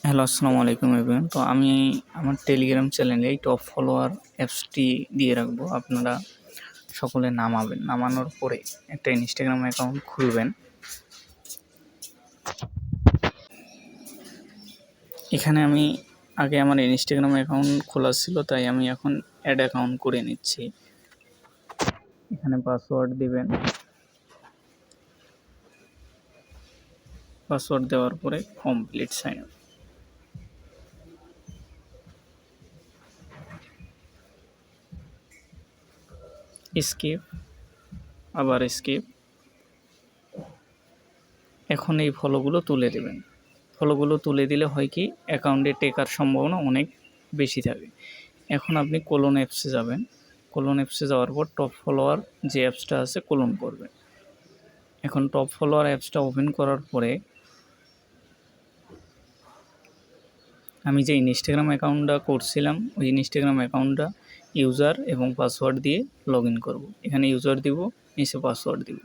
Hello, আসসালামু আলাইকুম everyone. তো আমি আমার টেলিগ্রাম চ্যানেলে এই টপ ফলোয়ার অ্যাপসটি দিয়ে রাখবো। আপনারা সকলে নামাবেন। নামানোর পরে একটা ইনস্টাগ্রাম অ্যাকাউন্ট খুলবেন। এখানে আমি আগে আমার ইনস্টাগ্রাম অ্যাকাউন্ট খোলা ছিল, তাই আমি এখন অ্যাড অ্যাকাউন্ট করে নিচ্ছি। এখানে পাসওয়ার্ড দিবেন। পাসওয়ার্ড দেওয়ার পরে কমপ্লিট সাইন আপ। স্কিপ, আবার স্কিপ। এখন এই ফলোগুলো তুলে দেবেন। ফলোগুলো তুলে দিলে হয় কি, অ্যাকাউন্টে টেকার সম্ভাবনা অনেক বেশি থাকে। এখন আপনি কোলন অ্যাপসে যাবেন। কোলন অ্যাপসে যাওয়ার পর টপ ফলোয়ার যে অ্যাপসটা আছে কোলন করবেন। এখন টপ ফলোয়ার অ্যাপসটা ওপেন করার পরে আমি যে ইনস্টাগ্রাম অ্যাকাউন্টটা করছিলাম ওই ইনস্টাগ্রাম অ্যাকাউন্টটা ইউজার এবং পাসওয়ার্ড দিয়ে লগ ইন করবো। এখানে ইউজার দিব, নিচে পাসওয়ার্ড দিব।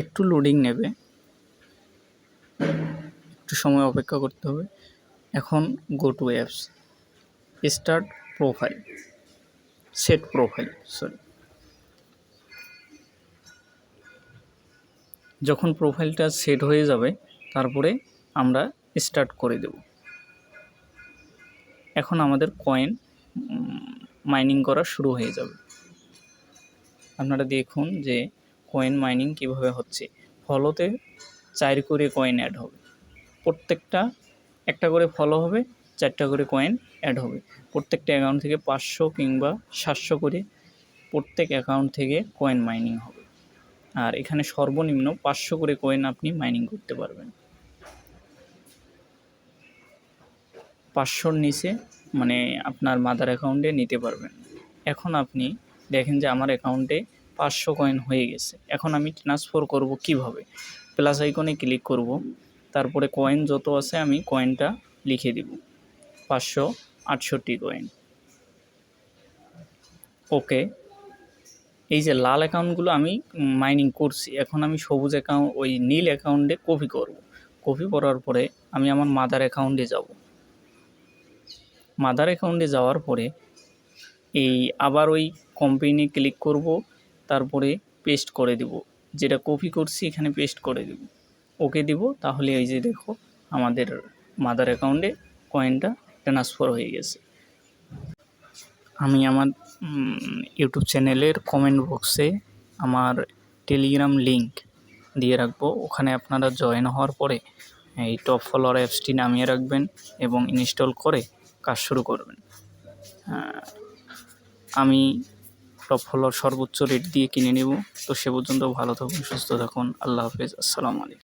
একটু লোডিং নেবে, একটু সময় অপেক্ষা করতে হবে। এখন go to apps, start profile, set profile, যখন প্রোফাইলটা সেট হয়ে যাবে তারপরে আমরা স্টার্ট করে দেব। এখন আমাদের কয়েন মাইনিং করা শুরু হয়ে যাবে। আপনারা দেখুন যে কয়েন মাইনিং কিভাবে হচ্ছে। ফলোতে 4 করে কয়েন অ্যাড হবে, প্রত্যেকটা একটা করে ফলো হবে, 4টা করে কয়েন অ্যাড হবে। প্রত্যেকটা অ্যাকাউন্ট থেকে 500 কিংবা 700 করে প্রত্যেক অ্যাকাউন্ট থেকে কয়েন মাইনিং হবে। আর এখানে সর্বনিম্ন 500 করে কয়েন আপনি মাইনিং করতে পারবেন। 500-র নিচে মানে আপনার মাদার অ্যাকাউন্টে নিতে পারবেন। এখন আপনি দেখেন যে আমার অ্যাকাউন্টে 500 কয়েন হয়ে গেছে। এখন আমি ট্রান্সফার করব কিভাবে? প্লাস আইকনে ক্লিক করব, তারপরে কয়েন যত আছে আমি কয়েনটা লিখে দিব, 568 কয়েন। ওকে। এই যে লাল অ্যাকাউন্টগুলো আমি মাইনিং করছি, এখন আমি সবুজ অ্যাকাউন্ট ওই নীল অ্যাকাউন্টে কপি করব। কপি করার পরে আমি আমার মাদার অ্যাকাউন্টে যাব। মাদার অ্যাকাউন্টে যাওয়ার পরে এই আবার ওই কোম্পানি ক্লিক করব, তারপরে পেস্ট করে দেব, যেটা কপি করছি এখানে পেস্ট করে দেব, ওকে দিব। তাহলে এই যে দেখো আমাদের মাদার অ্যাকাউন্টে কয়েনটা ট্রান্সফার হয়ে গেছে। আমি আমার ইউটিউব চ্যানেলের কমেন্ট বক্সে আমার টেলিগ্রাম লিঙ্ক দিয়ে রাখবো। ওখানে আপনারা জয়েন হওয়ার পরে এই টপ ফলোয়ার অ্যাপসটি নামিয়ে রাখবেন এবং ইনস্টল করে কাজ শুরু করবেন। আমি টপ ফলোয়ার সর্বোচ্চ রেট দিয়ে কিনে নেব। তো সে পর্যন্ত ভালো থাকুন, সুস্থ থাকুন। আল্লাহ হাফেজ, আসসালামু আলাইকুম।